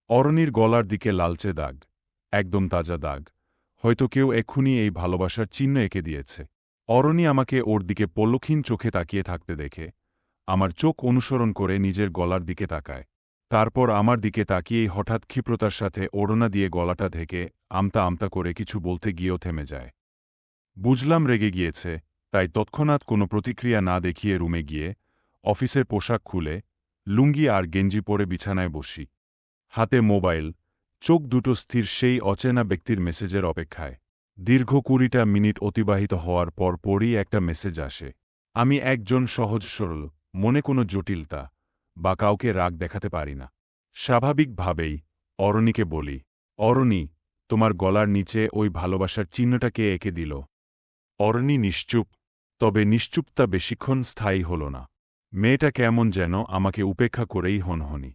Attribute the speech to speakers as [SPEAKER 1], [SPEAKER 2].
[SPEAKER 1] অরণির গলার দিকে লালচে দাগ, একদম তাজা দাগ। হয়তো কেউ এক্ষুনি এই ভালোবাসার চিহ্ন এঁকে দিয়েছে। অরণি আমাকে ওর দিকে পলকহীন চোখে তাকিয়ে থাকতে দেখে আমার চোখ অনুসরণ করে নিজের গলার দিকে তাকায়। তারপর আমার দিকে তাকিয়েই হঠাৎ ক্ষিপ্রতার সাথে ওড়না দিয়ে গলাটা ঢেকে আমতা আমতা করে কিছু বলতে গিয়েও থেমে যায়। বুঝলাম রেগে গিয়েছে, তাই তৎক্ষণাৎ কোনো প্রতিক্রিয়া না দেখিয়ে রুমে গিয়ে অফিসের পোশাক খুলে লুঙ্গি আর গেঞ্জি পরে বিছানায় বসি। হাতে মোবাইল, চোখ দুটো স্থির সেই অচেনা ব্যক্তির মেসেজের অপেক্ষায়। দীর্ঘ ২০টা মিনিট অতিবাহিত হওয়ার পর পরই একটা মেসেজ আসে। আমি একজন সহজ সরল, মনে কোনো জটিলতা বা কাউকে রাগ দেখাতে পারি না। স্বাভাবিকভাবেই অরণিকে বলি, অরণি, তোমার গলার নিচে ওই ভালোবাসার চিহ্নটা কে এঁকে দিল? অরণি নিশ্চুপ, তবে নিশ্চুপতা বেশিক্ষণ স্থায়ী হল না। মেয়েটা কেমন যেন আমাকে উপেক্ষা করেই হনহনি।